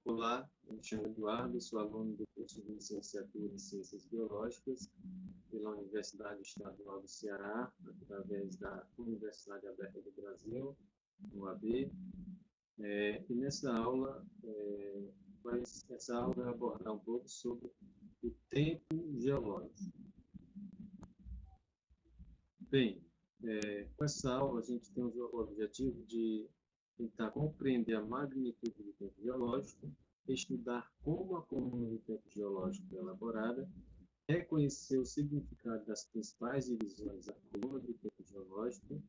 Olá, eu me chamo Eduardo, sou aluno do curso de Licenciatura em Ciências Biológicas pela Universidade Estadual do Ceará, através da Universidade Aberta do Brasil, UAB. E nessa aula, essa aula vai abordar um pouco sobre o tempo geológico. Bem, com essa aula a gente tem o objetivo de tentar compreender a magnitude do tempo geológico, estudar como a coluna do tempo geológico é elaborada, reconhecer o significado das principais divisões da coluna do tempo geológico,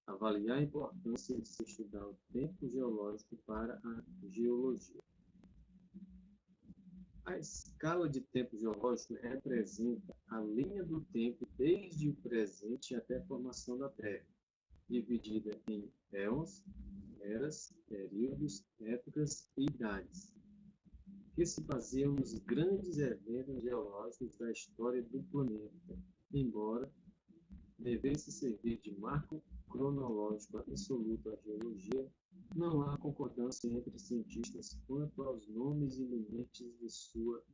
avaliar a importância de se estudar o tempo geológico para a geologia. A escala de tempo geológico representa a linha do tempo desde o presente até a formação da Terra, dividida em éons, eras, períodos, épocas e idades, que se baseiam nos grandes eventos geológicos da história do planeta, embora devesse servir de marco cronológico absoluto à geologia, não há concordância entre cientistas quanto aos nomes e limites de suas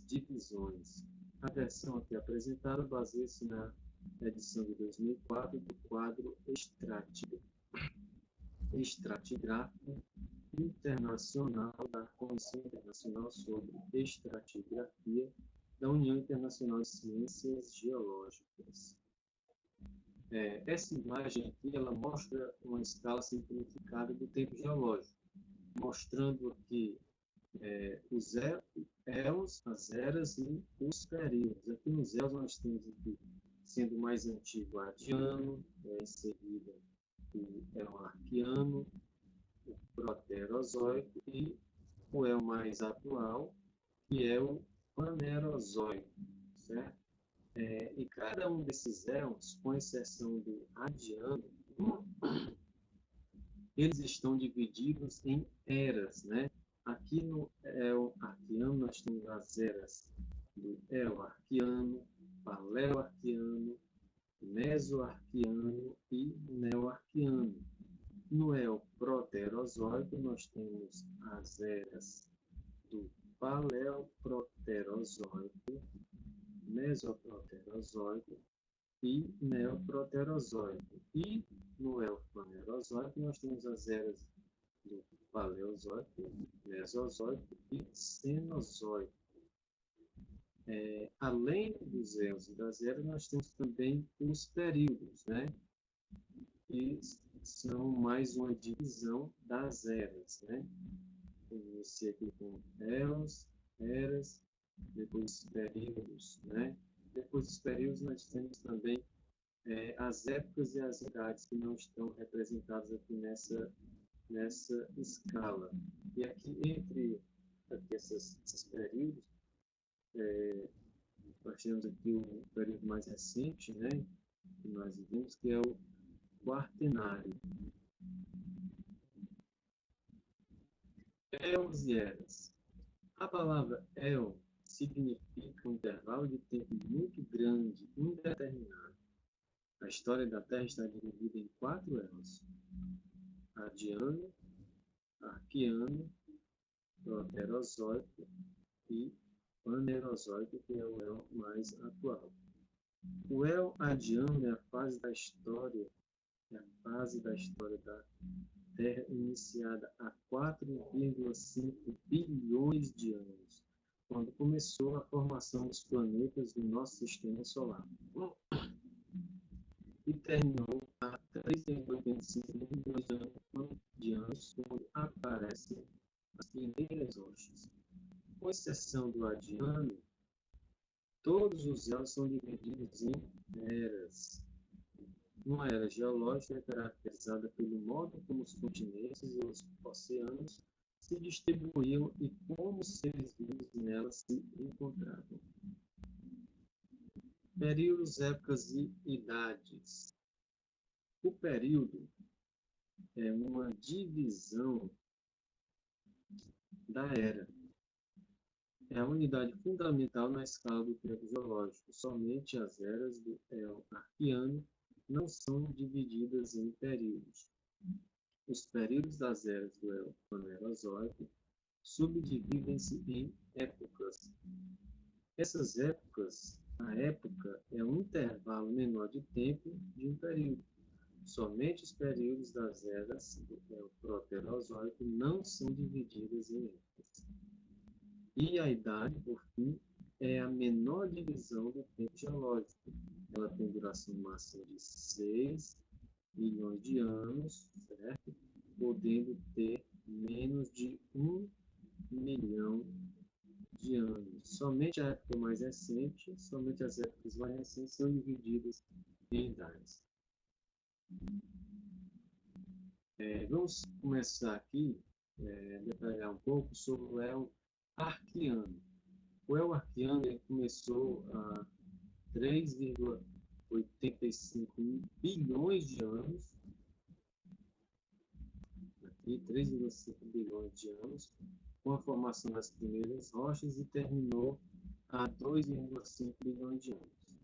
divisões. A versão aqui apresentada baseia-se na edição de 2004 do quadro Estratigráfico Internacional da Comissão Internacional sobre Estratigrafia da União Internacional de Ciências Geológicas. Essa imagem aqui ela mostra uma escala simplificada do tempo geológico, mostrando aqui os éons, as eras e os períodos. Aqui nos éons nós temos aqui, sendo mais antigo, o Adiano, em seguida o éon Arquiano, o Proterozoico e o éon mais atual, que é o Panerozoico, certo? E cada um desses éons, com exceção do Adiano, eles estão divididos em eras, né? Aqui no éon Arquiano nós temos as eras do éon Arquiano, Paleoarquiano, Mesoarquiano e Neoarquiano. No éon Proterozoico nós temos as eras do Paleoproterozoico, Mesoproterozoico e Neoproterozoico. E no Eofanerozoico nós temos as eras do Paleozoico, Mesozoico e Cenozoico. Além dos éons e das eras, nós temos também os períodos, né? Que são mais uma divisão das eras, né? Inicia aqui com éons, eras, depois períodos, né? Depois dos períodos nós temos também as épocas e as idades que não estão representadas aqui nessa escala. E aqui, entre esses períodos, nós temos aqui o período mais recente, né, que nós vimos, que é o Quaternário. Éons e eras. A palavra éon significa um intervalo de tempo muito grande, indeterminado. A história da Terra está dividida em 4 éons: Adiano, Arquiano, Proterozoico e Panerozoico, que é o éon mais atual. O éon Adiano é a fase da história da Terra iniciada há 4,5 bilhões de anos, quando começou a formação dos planetas do nosso sistema solar, e terminou há 3,85 bilhões de anos, quando aparecem as primeiras rochas. Com exceção do Adiano, todos os éons são divididos em eras. Uma era geológica é caracterizada pelo modo como os continentes e os oceanos se distribuíam e como os seres vivos nelas se encontravam. Períodos, épocas e idades. O período é uma divisão da era. É a unidade fundamental na escala do tempo geológico. Somente as eras do éon Arquiano não são divididas em períodos. Os períodos das eras do éon Panerozoico subdividem-se em épocas. Essas épocas, a época é um intervalo menor de tempo de um período. Somente os períodos das eras do Proterozoico não são divididos em épocas. E a idade, por fim, é a menor divisão do tempo geológico. Ela tem duração máxima de 6 milhões de anos, certo? Podendo ter menos de 1 milhão de anos. Somente a época mais recente, somente as épocas mais recentes são divididas em idades. Vamos começar aqui a detalhar um pouco sobre o El Arqueano. O El Arqueano ele começou há 3,85 bilhões de anos, aqui 3,5 bilhões de anos, com a formação das primeiras rochas e terminou há 2,5 bilhões de anos.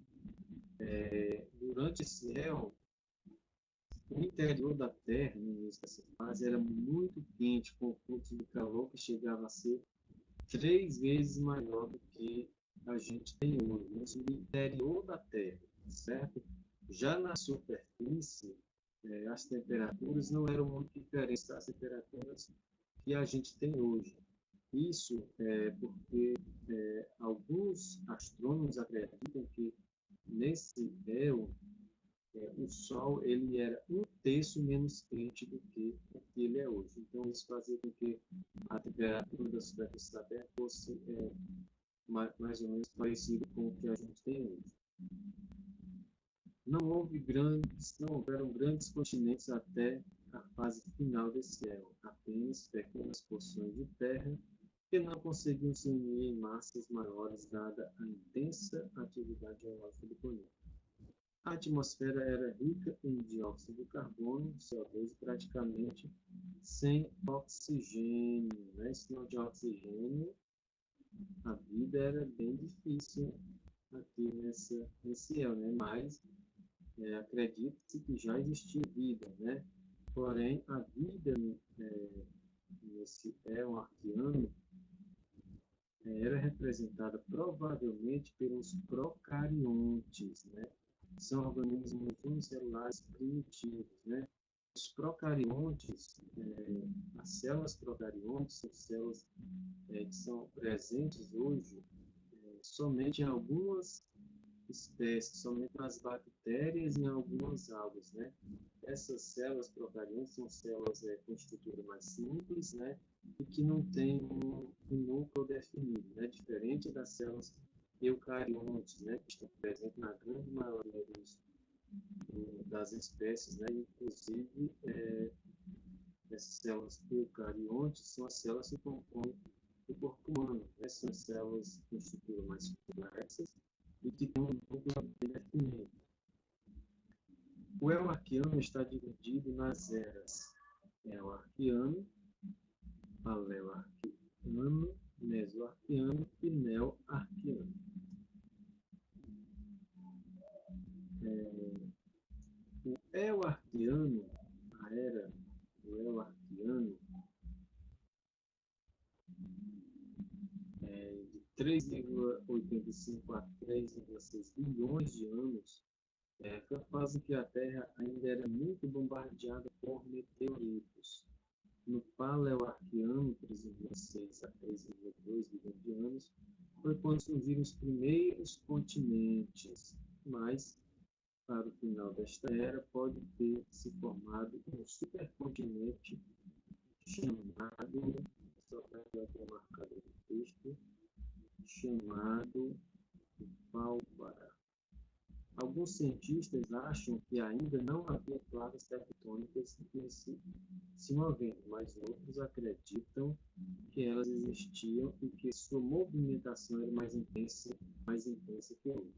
Durante esse éon, o interior da Terra, no início dessa fase, era muito quente, com fluxo de calor que chegava a ser 3 vezes maior do que a gente tem hoje, no interior da Terra, certo? Já na superfície, as temperaturas não eram muito diferentes das temperaturas que a gente tem hoje. Isso é porque alguns astrônomos acreditam que nesse éon o Sol ele era 1/3 menos quente do que o que ele é hoje. Então, isso fazia com que a temperatura da superfície da Terra fosse mais ou menos parecida com o que a gente tem hoje. Não houveram grandes continentes até a fase final desse éon, apenas pequenas porções de terra que não conseguiam se unir em massas maiores dada a intensa atividade geológica do planeta. A atmosfera era rica em dióxido de carbono, CO2, praticamente sem oxigênio. Né? Se não tinha oxigênio, a vida era bem difícil aqui nesse éon, né? Mas acredita-se que já existia vida, né? Porém, a vida nesse éon arqueano era representada provavelmente pelos procariontes, né? São organismos unicelulares primitivos, né? Os procariontes, as células procariontes são células que são presentes hoje somente em algumas espécies, somente nas bactérias e em algumas algas, né? Essas células procariontes são células com estrutura mais simples, né? E que não têm um núcleo definido, né? Diferente das células eucariontes, né? Que estão presentes na grande maioria das espécies, né? Inclusive, essas células eucariontes são as células que compõem o corpo humano, né? São células com estrutura mais complexas e que têm um núcleo bem definido. O éon arqueano está dividido nas eras éon arqueano, paleoarqueano, mesoarqueano e neoarqueano. O éon arqueano, a era do éon arqueano, de 3,85 a 3,6 bilhões de anos, foi a fase em que a Terra ainda era muito bombardeada por meteoritos. No Paleoarqueano, 3,6 a 3,2 bilhões de anos, foi quando surgiram os primeiros continentes, mas, para o final desta era, pode ter se formado um supercontinente chamado, só para aqui a marcador de texto, chamado Pálvara. Alguns cientistas acham que ainda não havia placas tectônicas se movendo, mas outros acreditam que elas existiam e que sua movimentação era mais intensa que hoje.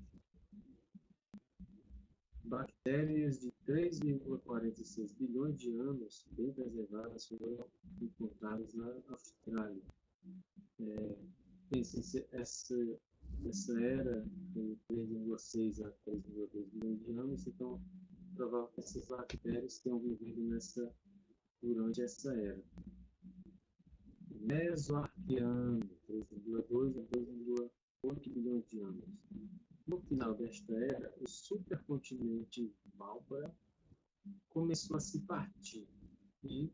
Bactérias de 3,46 bilhões de anos bem preservadas foram encontradas na Austrália. Essa era de 3,6 a 3,2 bilhões de anos, então provavelmente essas bactérias tenham vivido durante essa era. Mesoarqueano, 3,2 a 2,8 bilhões de anos. No final desta era, o supercontinente Válvora começou a se partir e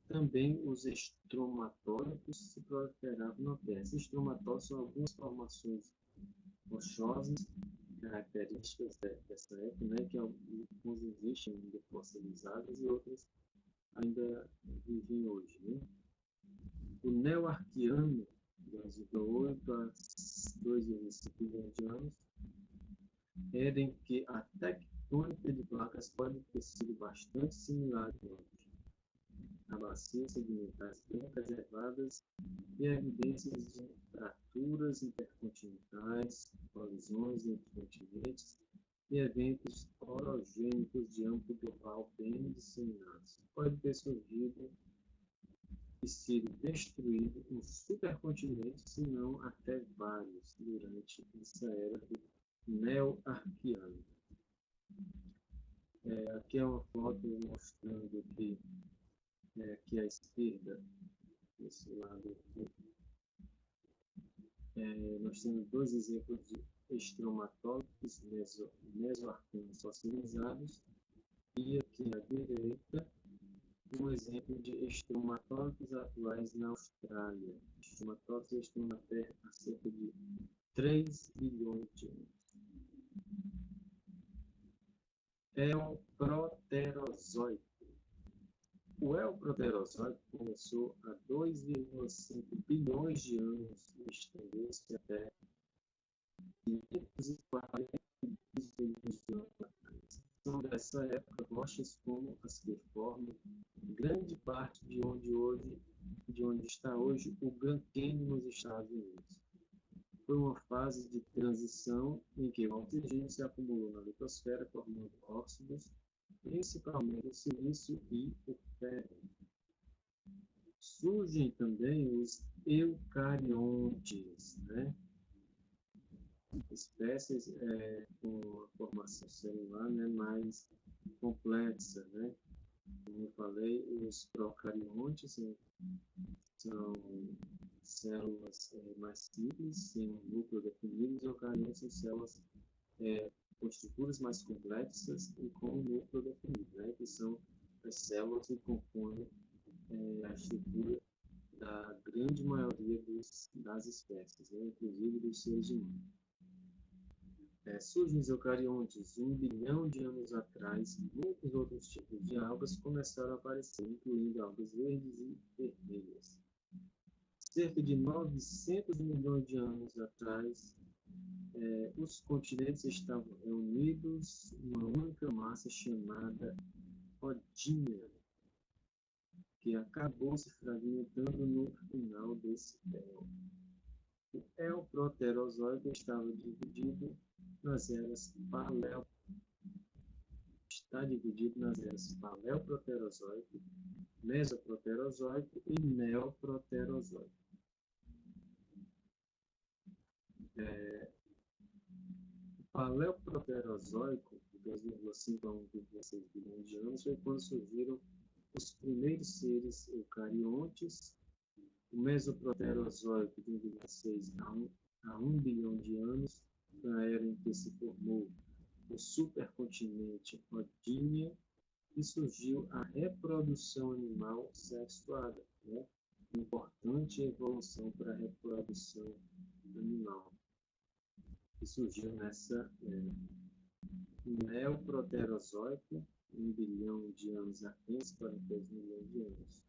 também os estromatólitos se proliferavam na Terra. Esses estromatólitos são algumas formações rochosas características dessa época, né, que algumas existem ainda fossilizadas e outras ainda vivem hoje. Né? O Neoarqueano, 2,8 a 2,5 bilhões de anos, era em que a tectônica de placas pode ter sido bastante similar hoje. Há bacias sedimentares bem preservadas e evidências de fraturas intercontinentais, colisões entre continentes e eventos orogênicos de âmbito global bem disseminados. Pode ter surgido e sido destruído um supercontinente, se não até vários, durante essa era do Neoarqueano. Aqui é uma foto mostrando que aqui à esquerda, desse lado aqui, nós temos dois exemplos de estromatólitos mesoarqueanos fossilizados e aqui à direita um exemplo de estromatólitos atuais na Austrália. Estromatólitos estão na Terra há cerca de 3 bilhões de anos. Eoproterozoico. O Eoproterozoico começou há 2,5 bilhões de anos e estendeu-se até 540 bilhões de anos atrás. São dessa época rochas como as que formam grande parte de onde está hoje o Grand Canyon nos Estados Unidos. Foi uma fase de transição em que o oxigênio se acumulou na litosfera, formando óxidos, principalmente o silício e o ferro. Surgem também os eucariontes, né? Espécies com a formação celular, né, mais complexa, né? Como eu falei, os procariontes são células mais simples, sem um núcleo definido, os eucariontes são células com estruturas mais complexas e com um núcleo definido, né? Que são as células que compõem a estrutura da grande maioria das espécies, né? Inclusive dos seres humanos. Surgem os eucariontes 1 bilhão de anos atrás, muitos outros tipos de algas começaram a aparecer, incluindo algas verdes e vermelhas. Cerca de 900 milhões de anos atrás, os continentes estavam reunidos em uma única massa chamada Rodinia, que acabou se fragmentando no final desse elo. O Eoproterozoico estava dividido nas eras Paleoproterozoico, Mesoproterozoico e Neoproterozoico. O Paleoproterozoico, de 2,5 a 1,6 bilhões de anos, foi quando surgiram os primeiros seres eucariontes. O Mesoproterozoico, de 1,6 a 1 bilhão de anos, na era em que se formou o supercontinente Rodinia, e surgiu a reprodução animal sexuada, né? Importante evolução para a reprodução animal, que surgiu nessa Neoproterozoico, 1 bilhão de anos a 542 milhões de anos.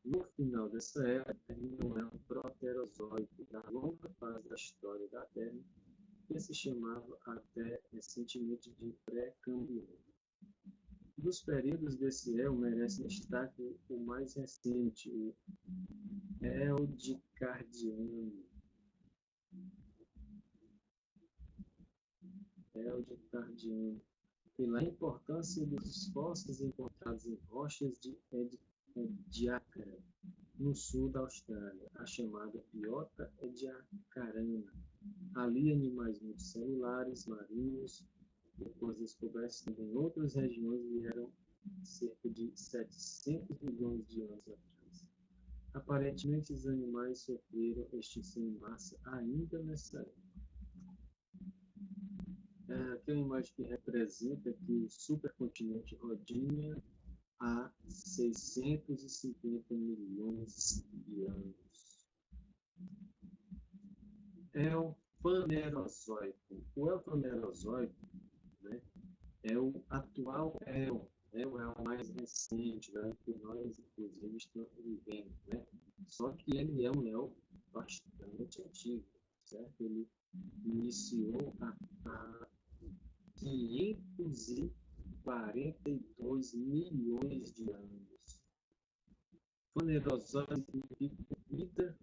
No final dessa era, termina o Neoproterozoico, da longa fase da história da Terra, que se chamava até recentemente de pré-cambriano. Dos períodos desse elo merece destaque o mais recente, o Eldicardiano. Pela importância dos fósseis encontrados em rochas de Ediacara, no sul da Austrália, a chamada Biota ediacarana. Ali, animais multicelulares marinhos, depois descobertos também em outras regiões, vieram cerca de 700 milhões de anos atrás. Aparentemente, os animais sofreram extinção em massa ainda nessa época. Aqui é uma imagem que representa que o supercontinente Rodinia há 650 milhões de anos. Elfanerozoico. O Elfanerozoico, né, é o atual El. El é o mais recente, né, que nós, inclusive, estamos vivendo. Né? Só que ele é um El bastante antigo, certo? Ele iniciou há 542 milhões de anos. Fanerozoico significa vida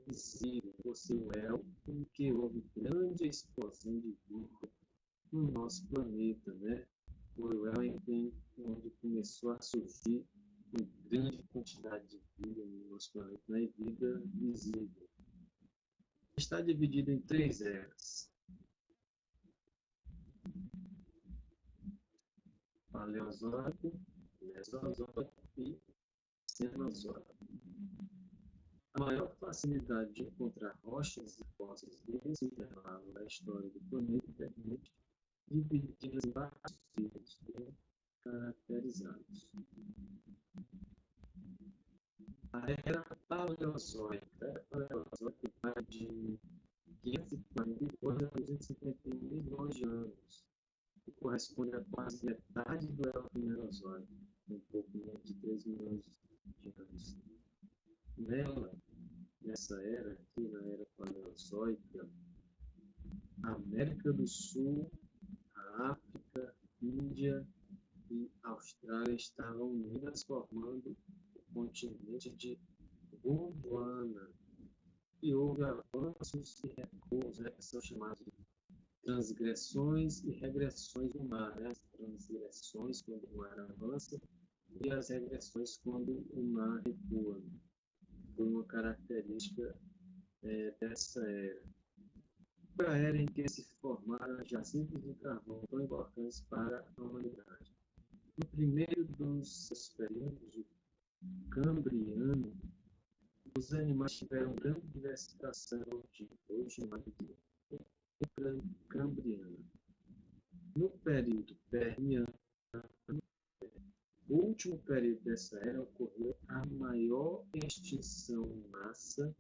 visível, por ser o El, em que houve grande explosão de vida no nosso planeta, né? Foi o El onde começou a surgir uma grande quantidade de vida no nosso planeta, né? E vida visível. Está dividido em 3 eras: Paleozoico, Mesozoico e Cenozoico. A maior facilidade de encontrar rochas e fósseis desse intervalo da história do planeta permite divididas em vários períodos bem caracterizados. A Era Paleozoica vai de 542 a 251 milhões de anos, que corresponde a quase metade do Elfanerozoico, um pouco menos de 3 milhões de anos. Nessa era aqui, na Era Paleozoica, a América do Sul, a África, Índia e Austrália estavam unidas, formando o continente de Gondwana. E houve avanços e recuos, né, que são chamados de transgressões e regressões do mar. Né? As transgressões, quando o mar avança, e as regressões, quando o mar recua. Foi uma característica dessa era. Foi a era em que se formaram as jazidas de carvão tão importantes para a humanidade. No primeiro dos seus períodos, o Cambriano, os animais tiveram grande diversificação evolutiva, hoje chamada de Cambriana. No período Permiano, o último período dessa era, ocorreu a maior extinção em massa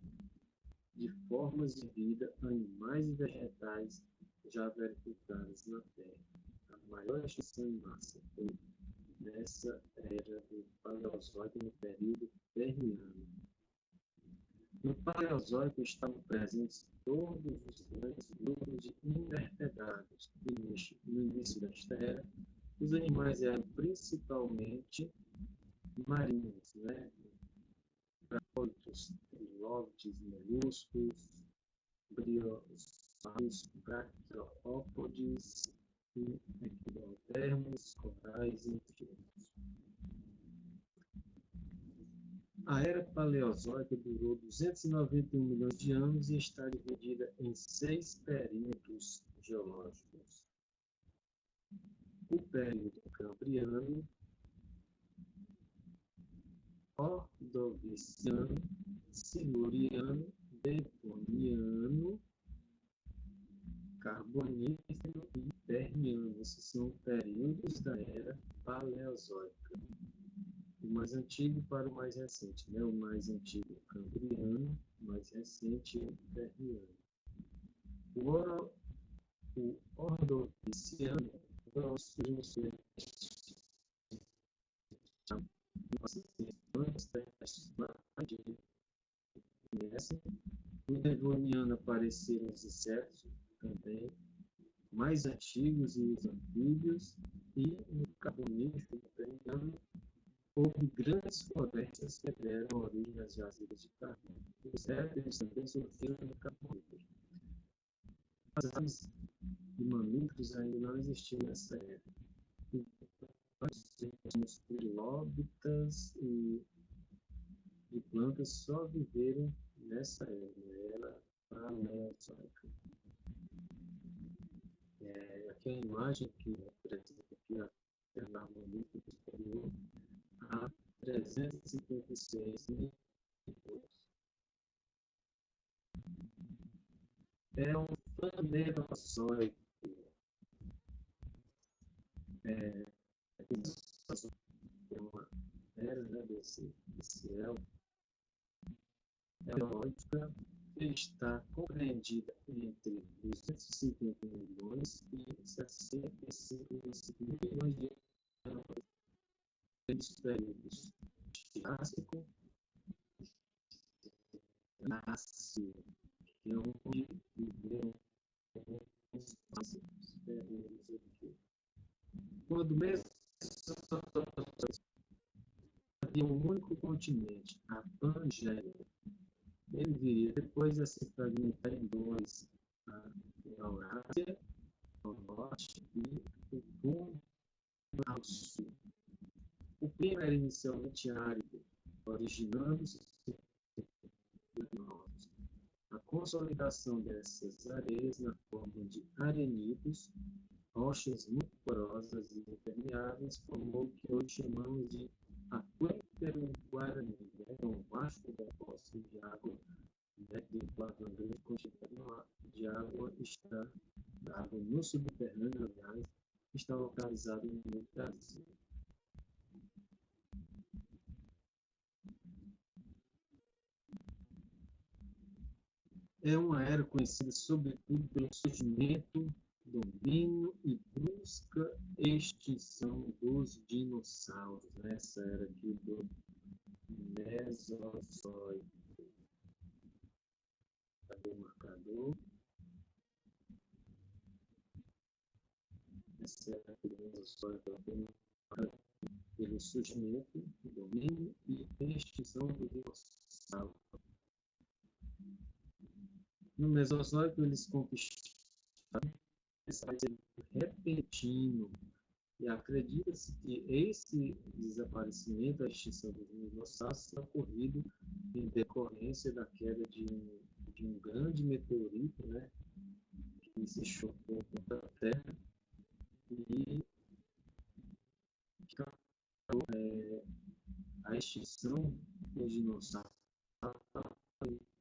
de formas de vida, animais e vegetais já verificadas na Terra. A maior extinção em massa foi nessa era do Paleozoico, no período Permiano. No Paleozoico estavam presentes todos os grandes grupos de invertebrados. No início desta era, os animais eram principalmente marinhos, né? Bracólitos, trilóbites, moluscos, briosauros, braquiópodes, equinodermos, corais e outros. A Era Paleozoica durou 291 milhões de anos e está dividida em 6 períodos geológicos. O período Cambriano, Ordoviciano, Siluriano, Devoniano, Carbonífero e Permiano. Esses são períodos da Era Paleozoica. O mais antigo para o mais recente, né? O mais antigo o Cambriano, o mais recente o Permiano. O Ordoviciano surgiu no seu no Devoniano apareceram os insetos também mais antigos e os anfíbios, e no Carbonífero Permiano houve grandes florestas que deram origem às jazidas de carbono. Os répteis também surgiram no Carbonífero. As aves e mamíferos ainda não existiam nessa época. Os trilóbitas e plantas só viveram nessa era Paleozoica. Aqui é a imagem que representa aqui a Terra mamífera superior a 356 milhões é um fanerozoide. É uma era, né, desse elfo eológica que está compreendida entre 250 milhões e 65 milhões de anos dos períodos Jurássico e Triássico, que é onde viveram os períodos aqui. Quando mesmo havia um único continente, a Pangeia, ele viria depois a se fragmentar em dois, a Eurásia ao norte e o Fundo ao sul. O clima era inicialmente árido, originando-se do norte. A consolidação dessas areias na forma de arenidos, rochas muito porosas e impermeáveis, formou o que hoje chamamos de aquífero guarani, né? Um vasto depósito de água, né, de uma grande quantidade de água no subterrâneo, aliás, está localizado no Brasil. É uma era conhecida sobretudo pelo surgimento, domínio e brusca extinção dos dinossauros, nessa era aqui do Mesozoico. Cadê o marcador? Essa era aqui do Mesozoico, pelo surgimento, domínio e extinção dos dinossauros. No Mesozoico, eles conquistaram esse repentino. E acredita-se que esse desaparecimento, a extinção dos dinossauros, tenha ocorrido em decorrência da queda de um grande meteorito, né, que se chocou contra a Terra e causou a extinção dos dinossauros.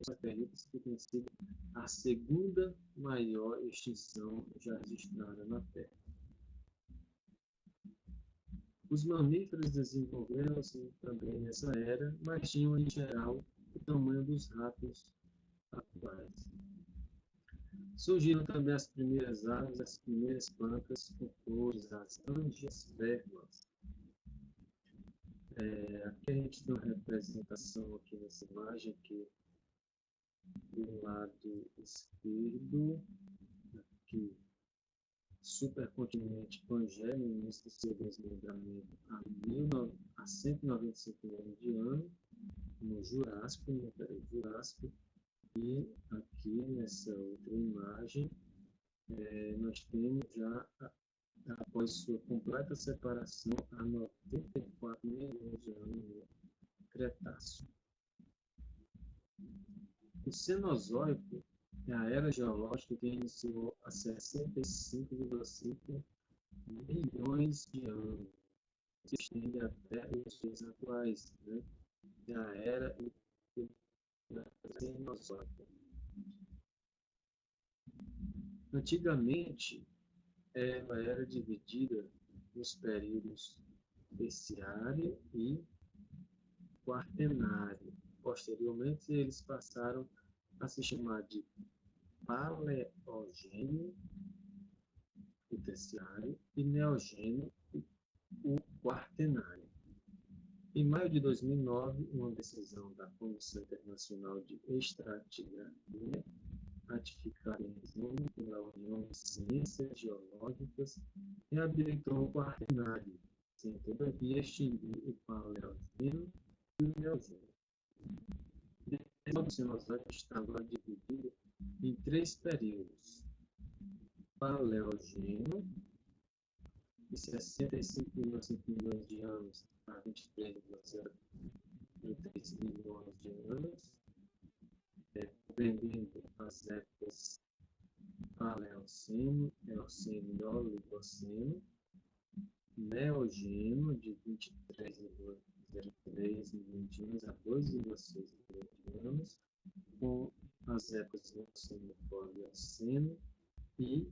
Acredita-se que tenha sido a segunda maior extinção já registrada na Terra. Os mamíferos desenvolveram-se também nessa era, mas tinham em geral o tamanho dos ratos atuais. Surgiram também as primeiras aves, as primeiras plantas com flores, as angiospermas. Aqui a gente tem uma representação aqui nessa imagem, aqui do lado esquerdo, aqui, supercontinente Pangeia, no início do seu desmembramento há 195 milhões de anos, no Jurássico, no período Jurássico, e aqui nessa outra imagem nós temos já, após sua completa separação, há 94 milhões de anos no Cretáceo. O Cenozoico é a era geológica que iniciou há 65,5 milhões de anos, se estende até os dias atuais, né? É a era Cenozoica. Antigamente, ela era dividida nos períodos terciário e quaternário. Posteriormente, eles passaram a se chamar de Paleogênio, o terciário, e Neogênio, o quaternário. Em maio de 2009, uma decisão da Comissão Internacional de Estratigrafia, ratificada em resumo pela União de Ciências Geológicas, reabilitou o quaternário, sem todavia extinguir o Paleogênio e o Neogênio. O Cenozoico estava dividido em 3 períodos: Paleogênio, de 65,5 milhões de anos a 23,03 milhões de anos, compreendendo as épocas Paleoceno, Eoceno e Oligoceno, Neogênio, de 23,03 milhões de anos a 2,6 milhões de anos, com as épocas do Paleoceno e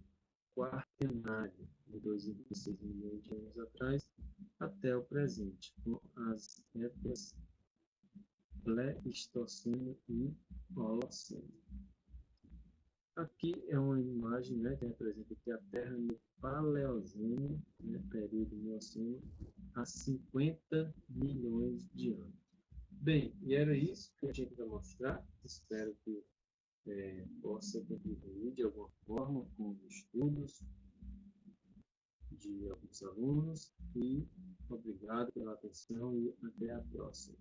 Quaternário, de 2,6 milhões de anos atrás, até o presente, com as épocas Pleistoceno e Holoceno. Aqui é uma imagem, né, que representa aqui a Terra no Paleozeno, né, período Mioceno, há 50 milhões de anos. Bem, e era isso que eu tinha para mostrar. Espero que possa contribuir de alguma forma com os estudos de alguns alunos. E obrigado pela atenção e até a próxima.